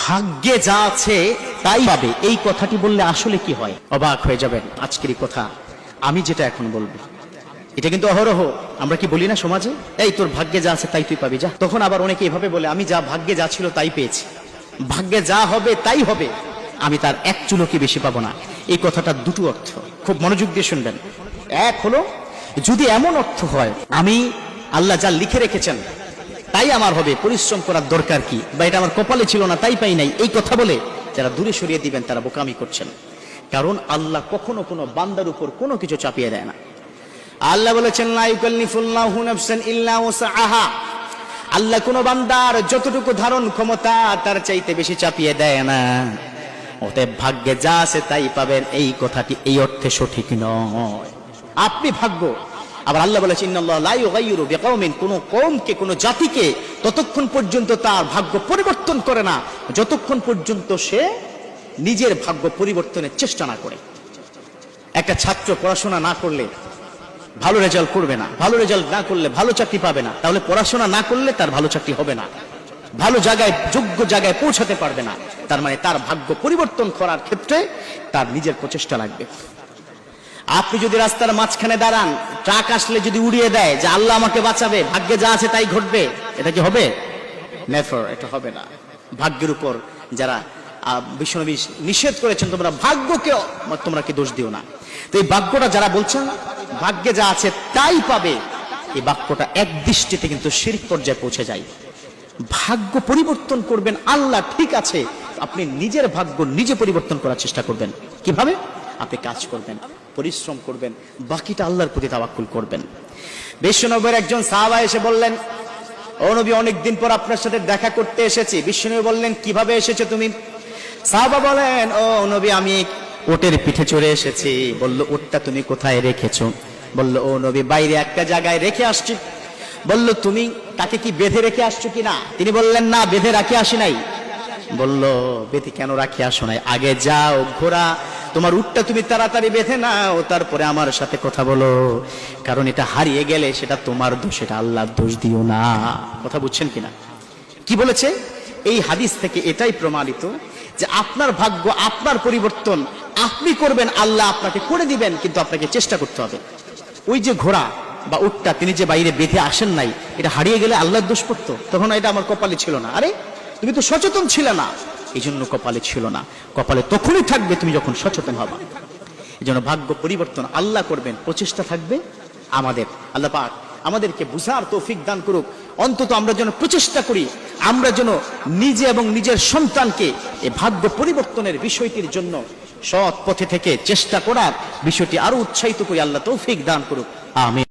ভাগ্যে যা আছে তাই পাবে, এই কথাটি বললে আসলে কি হয়? অবাক হয়ে যাবেন। আজকের এই কথা আমি যেটা এখন বলবো, এটা কিন্তু অহরহ আমরা কি বলি না সমাজে, এই তোর ভাগ্যে যা আছে তাই তুই পাবি, যা। তখন আবার অনেকে এভাবে বলে, আমি যা ভাগ্যে যা ছিল তাই পেয়েছি, ভাগ্যে যা হবে তাই হবে, আমি তার এক চুলো কি বেশি পাবো না। এই কথাটা দুটো অর্থ, খুব মনোযোগ দিয়ে শুনবেন। এক হলো, যদি এমন অর্থ হয় আমি আল্লাহ যা লিখে রেখেছেন তাই আমার হবে, পরিশ্রম করার দরকার কি, বা এটা আমার কপালে ছিল না তাই পাই নাই, এই কথা বলে যারা দূরে সরিয়ে দিবেন তারা বোকামি করছেন। কারণ আল্লাহ কখনো কোনো বান্দার উপর কোনো কিছু চাপিয়ে দেয় না। আল্লাহ বলেছেন, লা ইউকাল্লিফুল্লাহু নাফসান ইল্লা ওয়াসআহা, আল্লাহ কোন বান্দার যতটুকু ধারণ ক্ষমতা তার চাইতে বেশি চাপিয়ে দেয় না। অতএব ভাগ্যে যা আছে তাই পাবেন, এই কথাটি এই অর্থে সঠিক নয়। আপনি ভাগ্য, আবার আল্লাহ বলেছেন, ইন্নাল্লাহা লা ইউগাইয়িরু বিকাওমিন, কোন কওমকে কোন জাতিকে ততক্ষণ পর্যন্ত তার ভাগ্য পরিবর্তন করে না যতক্ষণ পর্যন্ত সে নিজের ভাগ্য পরিবর্তনের চেষ্টা না করে। একটা ছাত্র পড়াশোনা না করলে ভালো রেজাল্ট করবে না, ভালো রেজাল্ট না করলে ভালো চাকরি পাবে না, তাহলে পড়াশোনা না করলে তার ভালো চাকরি হবে না, ভালো জায়গায় যোগ্য জায়গায় পৌঁছাতে পারবে না। তার মানে তার ভাগ্য পরিবর্তন করার ক্ষেত্রে তার নিজের প্রচেষ্টা লাগবে। আপনি যদি রাস্তার মাঝখানে দাঁড়ান, ট্রাক আসলে যদি উড়িয়ে দেয় যে আল্লাহ আমাকে বাঁচাবে, ভাগ্যে যা আছে তাই ঘটবে, এটা কি হবে? নেভার, এটা হবে না। ভাগ্যের উপর যারা বিশ্বনবী নিষেধ করেছেন, তোমরা ভাগ্যকে তোমরা কি দোষ দিও না, তো এই বাক্যটা যারা বলছেন ভাগ্যে যা আছে তাই পাবে, এই বাক্যটা এক দৃষ্টিতে কিন্তু শিরক পর্যায়ে পৌঁছে যায়। ভাগ্য পরিবর্তন করবেন আল্লাহ, ঠিক আছে, আপনি নিজের ভাগ্য নিজে পরিবর্তন করার চেষ্টা করবেন। কিভাবে? আপনি কাজ করবেন, পরিশ্রম করবেন, বাকিটা আল্লাহর প্রতি তাওয়াক্কুল করবেন। বিশ্বনবীর একজন সাহাবা এসে বললেন, ও নবী, অনেকদিন পর আপনার সাথে দেখা করতে এসেছি। বিশ্বনবী বললেন, কিভাবে এসেছো তুমি? সাহাবা বলেন, ও নবী, আমি উটের পিঠে চড়ে এসেছি। বলল, উটটা তুমি কোথায় রেখেছো? বলল, ও নবী, বাইরে একটা জায়গায় রেখে আসছি। বলল, তুমি তাকে কি বেঁধে রেখে আসছো কিনা? তিনি বললেন, না, বেঁধে রাখে আসি নাই। বলল, বেঁধে কেন রাখে আসো নাই? আগে যাও, ঘোড়া তোমার উটটা তুমি তাড়াতাড়ি বেঁধে নাও, তারপরে আমার সাথে কথা বলো, কারণ এটা হারিয়ে গেলে সেটা তোমার দোষ, এটা আল্লাহর দোষ দিও না। কথা বুঝছেন কিনা? কি বলেছে? এই হাদিস থেকে এটাই প্রমাণিত যে আপনার ভাগ্য, আপনার পরিবর্তন আপনি করবেন, আল্লাহ আপনাকে করে দিবেন, কিন্তু আপনাকে চেষ্টা করতে হবে। ওই যে ঘোড়া বা উটটা তিনি যে বাইরে বেঁধে আসেন নাই, এটা হারিয়ে গেলে আল্লাহর দোষ পড়তো, তখন এটা আমার কপালে ছিল না। আরে তুমি তো সচেতন ছিলে না, এই জন্য কপালে ছিল না। কপালে তখনই থাকবে তুমি যখন সচেতন হবা। এই জন্য ভাগ্য পরিবর্তন আল্লাহ করবেন, প্রচেষ্টা থাকবে আমাদের। আল্লাহ পাক আমাদেরকে বুঝার তৌফিক দান করুক। অন্তত আমরা যেন প্রচেষ্টা করি, আমরা যেন নিজে এবং নিজের সন্তানকে এই ভাগ্য পরিবর্তনের বিষয়টির জন্য সৎ পথে থেকে চেষ্টা করার বিষয়টি আরো উৎসাহিত করি। আল্লাহ তৌফিক দান করুক, আমিন।